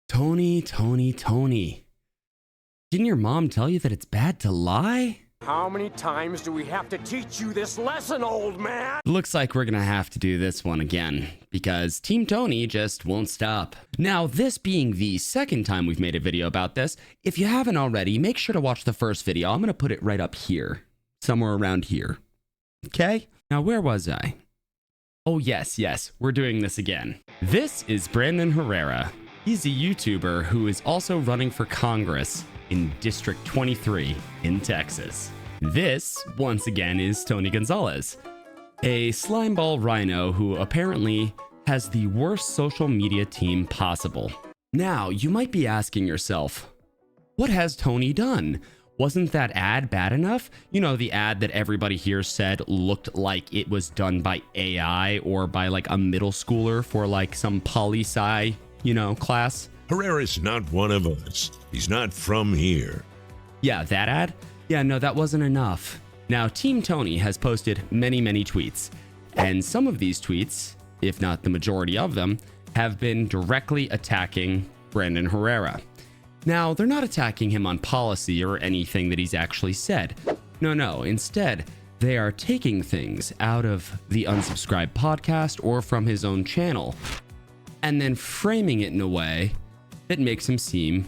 Tony. Didn't your mom tell you that it's bad to lie? How many times do we have to teach you this lesson, old man? Looks like we're gonna have to do this one again, because Team Tony just won't stop. Now, this being the second time we've made a video about this, if you haven't already, make sure to watch the first video. I'm gonna put it right up here, somewhere around here. Okay? Now, where was I? Oh, yes, we're doing this again. This is Brandon Herrera. He's a YouTuber who is also running for Congress in District 23 in Texas. This, once again, is Tony Gonzales, a slimeball rhino who apparently has the worst social media team possible. Now, you might be asking yourself, what has Tony done? Wasn't that ad bad enough? You know, the ad that everybody here said looked like it was done by AI or by like a middle schooler for like some poli-sci, class. Herrera's not one of us. He's not from here. Yeah, that ad? Yeah, no, that wasn't enough. Now, Team Tony has posted many tweets, and some of these tweets, if not the majority of them, have been directly attacking Brandon Herrera. Now, they're not attacking him on policy or anything that he's actually said. No, instead, they are taking things out of the Unsubscribed podcast or from his own channel, and then framing it in a way that makes him seem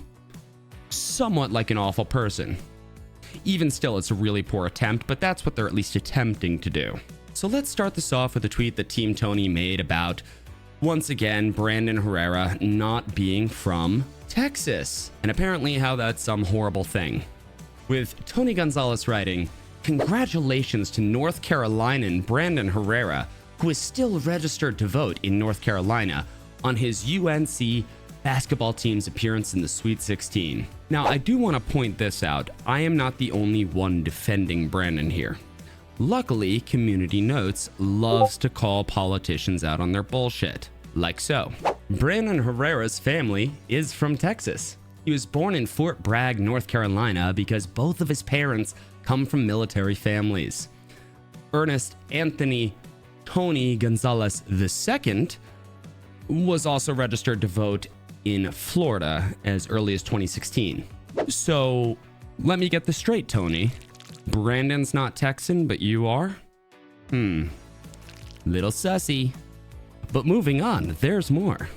somewhat like an awful person. Even still, it's a really poor attempt, but that's what they're at least attempting to do. So let's start this off with a tweet that Team Tony made about, once again, Brandon Herrera not being from Texas, and apparently how that's some horrible thing. With Tony Gonzales writing, "Congratulations to North Carolinian Brandon Herrera, who is still registered to vote in North Carolina on his UNC basketball team's appearance in the Sweet 16. Now, I do want to point this out. I am not the only one defending Brandon here. Luckily, Community Notes loves to call politicians out on their bullshit. Like so. Brandon Herrera's family is from Texas. He was born in Fort Bragg, North Carolina, because both of his parents come from military families. Ernest Anthony Tony Gonzales II was also registered to vote in Florida as early as 2016. So, let me get this straight, Tony. Brandon's not Texan, but you are? Little sussy. But moving on, there's more.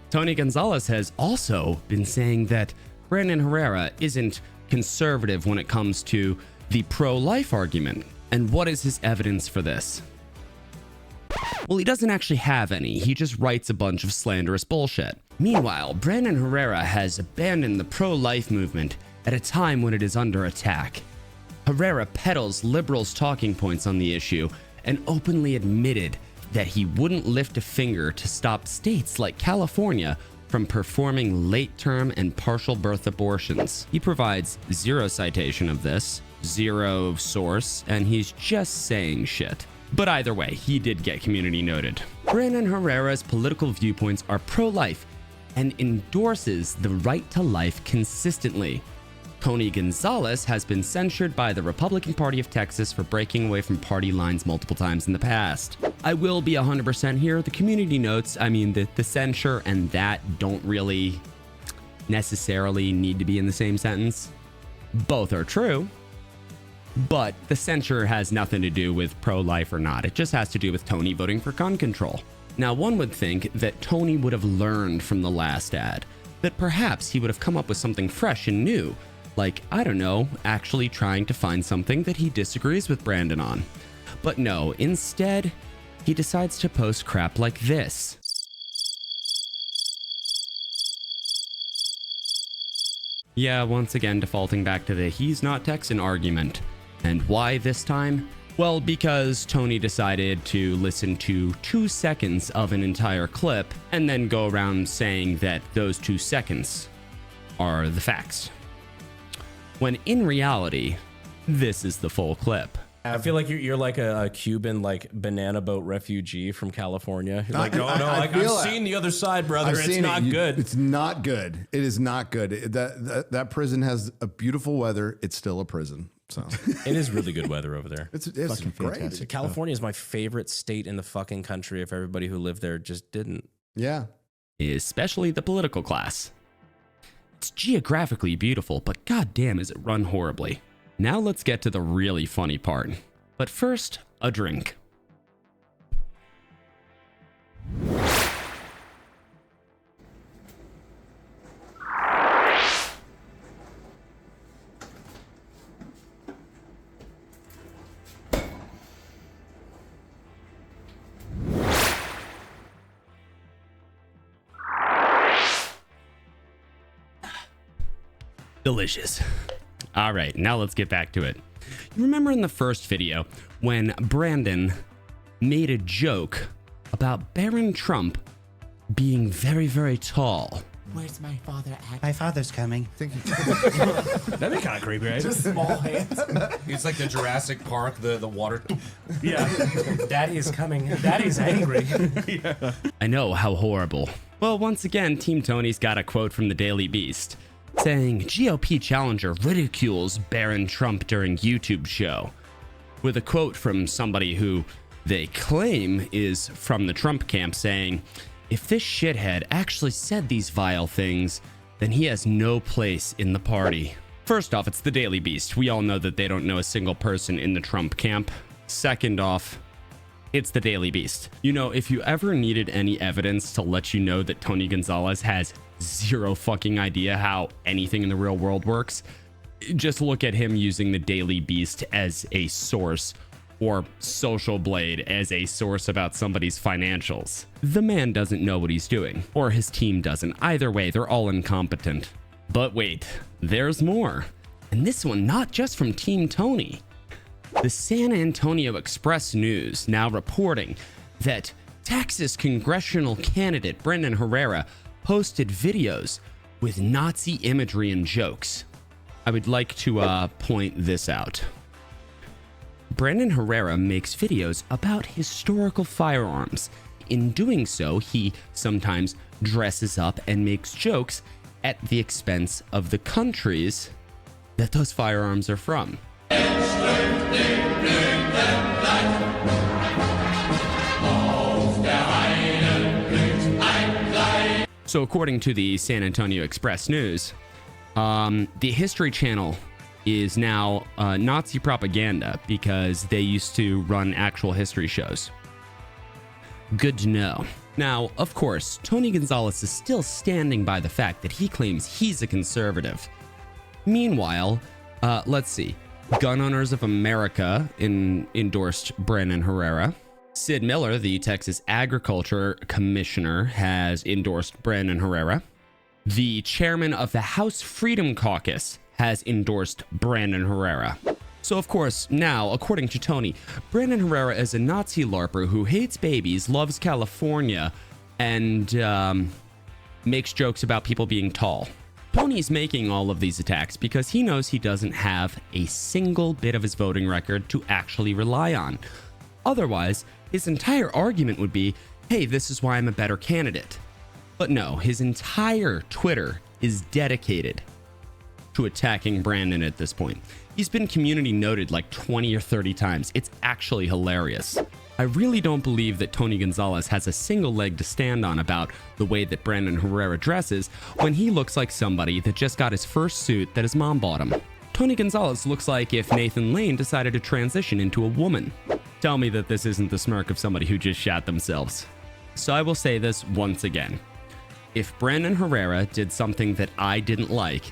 Tony Gonzales has also been saying that Brandon Herrera isn't conservative when it comes to the pro-life argument. And what is his evidence for this? Well, he doesn't actually have any. He just writes a bunch of slanderous bullshit. Meanwhile, Brandon Herrera has abandoned the pro-life movement at a time when it is under attack. Herrera peddles liberals' talking points on the issue and openly admitted that he wouldn't lift a finger to stop states like California from performing late-term and partial birth abortions. He provides zero citation of this, zero source, and he's just saying shit. But either way, he did get community noted. Brandon Herrera's political viewpoints are pro-life and endorses the right to life consistently. Tony Gonzales has been censured by the Republican Party of Texas for breaking away from party lines multiple times in the past. I will be 100% here. The community notes, the censure and that don't really necessarily need to be in the same sentence. Both are true, but the censure has nothing to do with pro-life or not. It just has to do with Tony voting for gun control. Now, one would think that Tony would have learned from the last ad, that perhaps he would have come up with something fresh and new, like, I don't know, actually trying to find something that he disagrees with Brandon on. But no, instead, he decides to post crap like this. Yeah, once again defaulting back to the he's not Texan argument. And why this time? Well, because Tony decided to listen to 2 seconds of an entire clip and then go around saying that those 2 seconds are the facts. When in reality, this is the full clip. I feel like you're like a Cuban banana boat refugee from California. You're like, I've seen the other side, brother. It's not good. It's not good. It is not good. That prison has a beautiful weather. It's still a prison. So it is really good weather over there. It's fucking great. fantastic. California is my favorite state in the fucking country. If everybody who lived there just didn't. Yeah. Especially the political class. It's geographically beautiful, but goddamn is it run horribly. Now let's get to the really funny part. But first, a drink. Delicious. All right, now let's get back to it. You remember in the first video when Brandon made a joke about Barron Trump being very, very tall? Where's my father at? My father's coming. That'd be kind of creepy, right? Just small hands. It's like the Jurassic Park, the water. Yeah. Daddy is coming. Daddy's angry. Yeah. I know, how horrible. Well, once again, Team Tony's got a quote from the Daily Beast saying GOP challenger ridicules Barron Trump during YouTube show, with a quote from somebody who they claim is from the Trump camp saying, if this shithead actually said these vile things, then he has no place in the party. First off, it's the Daily Beast. We all know that they don't know a single person in the Trump camp. Second off, it's the Daily Beast. You know, if you ever needed any evidence to let you know that Tony Gonzales has zero fucking idea how anything in the real world works, just look at him using the Daily Beast as a source, or Social Blade as a source about somebody's financials. The man doesn't know what he's doing, or his team doesn't. Either way, they're all incompetent. But wait, there's more. And this one not just from Team Tony. The San Antonio Express News now reporting that Texas congressional candidate Brendan Herrera posted videos with Nazi imagery and jokes. I would like to point this out. Brendan Herrera makes videos about historical firearms. In doing so, he sometimes dresses up and makes jokes at the expense of the countries that those firearms are from. So according to the San Antonio Express News, the History Channel is now Nazi propaganda because they used to run actual history shows. Good to know. Now, of course, Tony Gonzales is still standing by the fact that he claims he's a conservative. Meanwhile, let's see. Gun Owners of America endorsed Brendan Herrera. Sid Miller, the Texas Agriculture Commissioner, has endorsed Brendan Herrera. The chairman of the House Freedom Caucus has endorsed Brandon Herrera. So of course, now, according to Tony, Brandon Herrera is a Nazi LARPer who hates babies, loves California, and makes jokes about people being tall. Tony's making all of these attacks because he knows he doesn't have a single bit of his voting record to actually rely on. Otherwise, his entire argument would be, hey, this is why I'm a better candidate. But no, his entire Twitter is dedicated to attacking Brandon at this point. He's been community noted like 20 or 30 times. It's actually hilarious. I really don't believe that Tony Gonzales has a single leg to stand on about the way that Brandon Herrera dresses when he looks like somebody that just got his first suit that his mom bought him. Tony Gonzales looks like if Nathan Lane decided to transition into a woman. Tell me that this isn't the smirk of somebody who just shot themselves. So I will say this once again. If Brandon Herrera did something that I didn't like,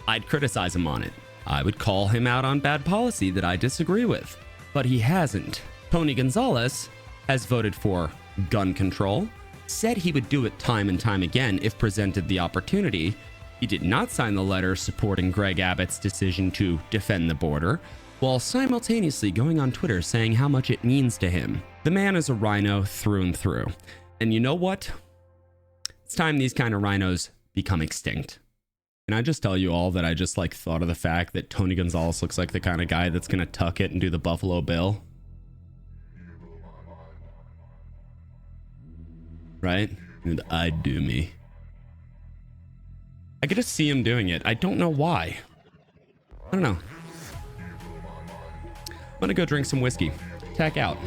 I'd criticize him on it. I would call him out on bad policy that I disagree with. But he hasn't. Tony Gonzales has voted for gun control, said he would do it time and time again if presented the opportunity. He did not sign the letter supporting Greg Abbott's decision to defend the border, while simultaneously going on Twitter saying how much it means to him. The man is a rhino through and through. And you know what? It's time these kind of rhinos become extinct. Can I just tell you all that I just thought of the fact that Tony Gonzales looks like the kind of guy that's gonna tuck it and do the Buffalo Bill? Right? And I'd do me. I get to see him doing it. I don't know why. I don't know. I'm gonna go drink some whiskey. Tack out.